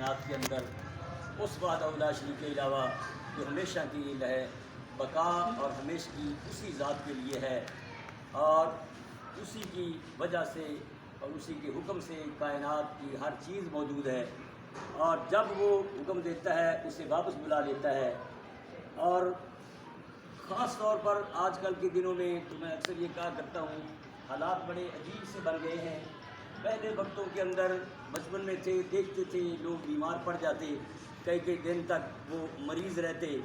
کائنات کے اندر اس وحدہ لا شریک کے علاوہ جو ہمیشہ کے لیے ہے بقا اور ہمیشہ کی اسی ذات کے لیے ہے، اور اسی کی وجہ سے اور اسی کے حکم سے کائنات کی ہر چیز موجود ہے، اور جب وہ حکم دیتا ہے اسے واپس بلا لیتا ہے۔ اور خاص طور پر آج کل کے دنوں میں تو میں اکثر یہ کہا کرتا ہوں، حالات بڑے عجیب سے بن گئے ہیں۔ پہلے وقتوں کے اندر بچپن میں تھے، دیکھتے تھے لوگ بیمار پڑ جاتے، کئی کئی دن تک وہ مریض رہتے،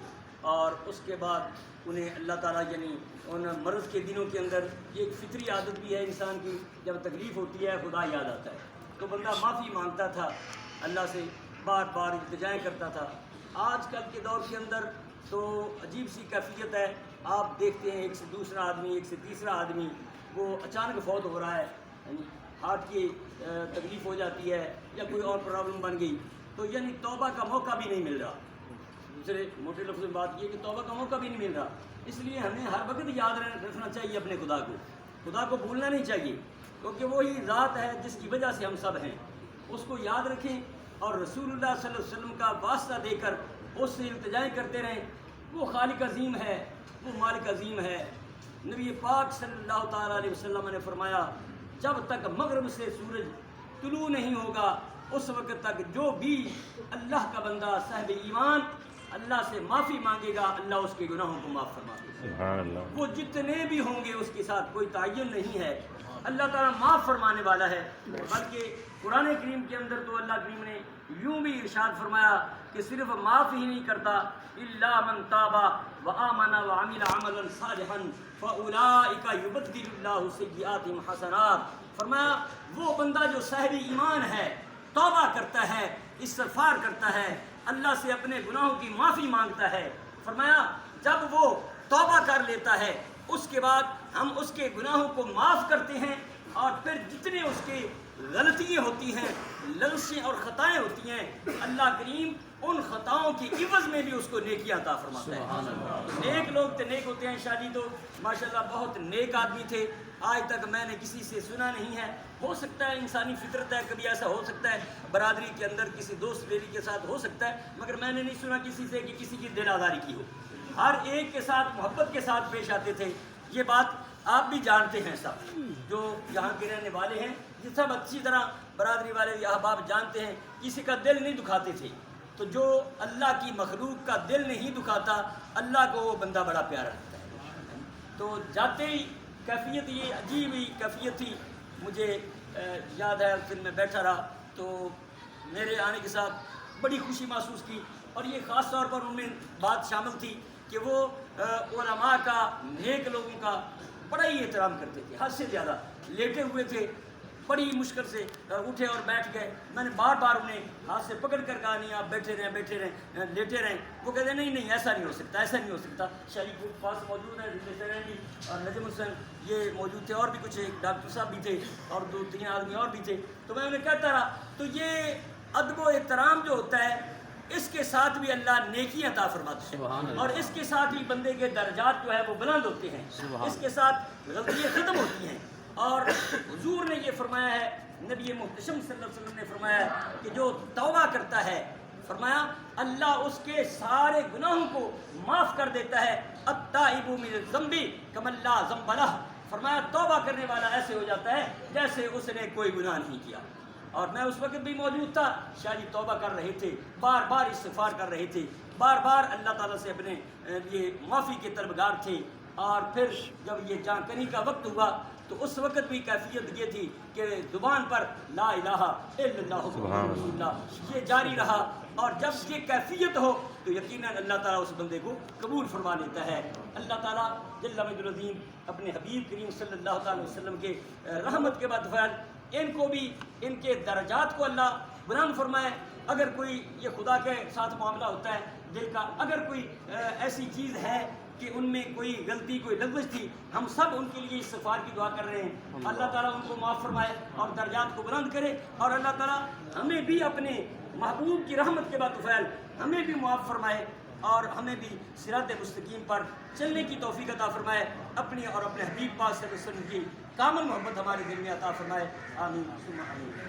اور اس کے بعد انہیں اللہ تعالیٰ یعنی ان مرض کے دنوں کے اندر یہ ایک فطری عادت بھی ہے انسان کی، جب تکلیف ہوتی ہے خدا یاد آتا ہے تو بندہ معافی مانگتا تھا، اللہ سے بار بار التجائیں کرتا تھا۔ آج کل کے دور کے اندر تو عجیب سی کیفیت ہے، آپ دیکھتے ہیں ایک سے دوسرا آدمی، ایک سے تیسرا آدمی وہ اچانک فوت ہو رہا ہے، یعنی ہارٹ کی تکلیف ہو جاتی ہے یا کوئی اور پرابلم بن گئی، تو یعنی توبہ کا موقع بھی نہیں مل رہا۔ دوسرے موٹے لفظ میں بات یہ کہ توبہ کا موقع بھی نہیں مل رہا۔ اس لیے ہمیں ہر وقت یاد رکھنا چاہیے اپنے خدا کو بھولنا نہیں چاہیے، کیونکہ وہی ذات ہے جس کی وجہ سے ہم سب ہیں، اس کو یاد رکھیں اور رسول اللہ صلی اللہ علیہ وسلم کا واسطہ دے کر اس سے التجائیں کرتے رہیں۔ وہ خالق عظیم ہے، وہ مالک عظیم ہے۔ نبی پاک صلی اللہ تعالیٰ علیہ وسلم نے فرمایا، جب تک مغرب سے سورج طلوع نہیں ہوگا اس وقت تک جو بھی اللہ کا بندہ صاحب ایمان اللہ سے معافی مانگے گا، اللہ اس کے گناہوں کو معاف فرما دے گا۔ وہ جتنے بھی ہوں گے اس کے ساتھ کوئی تعین نہیں ہے، اللہ تعالیٰ معاف فرمانے والا ہے۔ بلکہ قرآن کریم کے اندر تو اللہ کریم نے یوں بھی ارشاد فرمایا کہ صرف معاف ہی نہیں کرتا، الا من تاب وآمن وعمل عملا صالحا فاولئک یبدل اللہ سیئاتہم حسنات۔ فرمایا وہ بندہ جو صاحب ایمان ہے، توبہ کرتا ہے، استغفار کرتا ہے، اللہ سے اپنے گناہوں کی معافی مانگتا ہے، فرمایا جب وہ توبہ کر لیتا ہے اس کے بعد ہم اس کے گناہوں کو معاف کرتے ہیں، اور پھر جتنے اس کے غلطیاں ہوتی ہیں، لغزشیں اور خطائیں ہوتی ہیں، اللہ کریم ان خطاؤں کی عوض میں بھی اس کو نیکی عطا فرماتا ہے۔ نیک لوگ تو نیک ہوتے ہیں، شادی تو ماشاءاللہ بہت نیک آدمی تھے، آج تک میں نے کسی سے سنا نہیں ہے۔ ہو سکتا ہے انسانی فطرت ہے، کبھی ایسا ہو سکتا ہے برادری کے اندر کسی دوست بیری کے ساتھ ہو سکتا ہے، مگر میں نے نہیں سنا کسی سے کہ کسی کی دل آزاری کی ہو۔ ہر ایک کے ساتھ محبت کے ساتھ پیش آتے تھے۔ یہ بات آپ بھی جانتے ہیں، سب جو یہاں کے رہنے والے ہیں یہ سب اچھی طرح برادری والے یا احباب جانتے ہیں، کسی کا دل نہیں دکھاتے تھے۔ تو جو اللہ کی مخلوق کا دل نہیں دکھاتا، اللہ کو وہ بندہ بڑا پیارا لگتا ہے۔ تو جاتے ہی کیفیت یہ عجیب ہی کیفیت تھی، مجھے یاد ہے پھر میں بیٹھا رہا تو میرے آنے کے ساتھ بڑی خوشی محسوس کی، اور یہ خاص طور پر ان میں بات شامل تھی کہ وہ علماء کا، نیک لوگوں کا بڑا ہی احترام کرتے تھے، حد سے زیادہ۔ لیٹے ہوئے تھے، بڑی مشکل سے اٹھے اور بیٹھ گئے، میں نے بار بار انہیں ہاتھ سے پکڑ کر کہا نہیں آپ بیٹھے رہیں، بیٹھے رہیں، لیٹے رہیں۔ وہ کہتے ہیں نہیں ایسا نہیں ہو سکتا، ایسا نہیں ہو سکتا۔ شریف پاس موجود ہیں، بھی اور نجم حسین یہ موجود تھے، اور بھی کچھ ڈاکٹر صاحب بھی تھے، اور دو تین آدمی اور بھی تھے۔ تو میں انہیں کہتا رہا، تو یہ ادب و احترام جو ہوتا ہے اس کے ساتھ بھی اللہ نیکی عطا فرماتا ہے، اور اس کے ساتھ ہی بندے کے درجات جو ہے وہ بلند ہوتے ہیں، اس کے ساتھ غلطیاں ختم ہوتی ہیں۔ اور حضور نے یہ فرمایا ہے، نبی محتشم صلی اللہ علیہ وسلم نے فرمایا ہے کہ جو توبہ کرتا ہے، فرمایا اللہ اس کے سارے گناہوں کو معاف کر دیتا ہے۔ التائب من الذنب کمن لا ذنب لہ، فرمایا توبہ کرنے والا ایسے ہو جاتا ہے جیسے اس نے کوئی گناہ نہیں کیا۔ اور میں اس وقت بھی موجود تھا، شاید توبہ کر رہے تھے، بار بار استغفار کر رہے تھے، بار بار اللہ تعالیٰ سے اپنے یہ معافی کے طلبگار تھے۔ اور پھر جب یہ جان کنی کا وقت ہوا تو اس وقت بھی کیفیت یہ تھی کہ زبان پر لا الہ الا اللہ محمد رسول اللہ یہ جاری رہا، اور جب یہ کیفیت ہو تو یقیناً اللہ تعالیٰ اس بندے کو قبول فرما لیتا ہے۔ اللہ تعالیٰ جل مجدہ العظیم اپنے حبیب کریم صلی اللہ تعالیٰ علیہ وسلم کے رحمت کے بعد ان کو بھی ان کے درجات کو اللہ بلند فرمائے۔ اگر کوئی یہ خدا کے ساتھ معاملہ ہوتا ہے دل کا، اگر کوئی ایسی چیز ہے کہ ان میں کوئی غلطی، کوئی لغزش تھی، ہم سب ان کے لیے استغفار کی دعا کر رہے ہیں، اللہ تعالیٰ ان کو معاف فرمائے اور درجات کو بلند کرے، اور اللہ تعالیٰ ہمیں بھی اپنے محبوب کی رحمت کے بعد ہمیں بھی معاف فرمائے، اور ہمیں بھی صراط مستقیم پر چلنے کی توفیق عطا فرمائے، اپنی اور اپنے حبیب پاک صلی اللہ علیہ وسلم کی کامل محبت ہمارے دل میں عطا فرمائے۔ آمین ثم آمین۔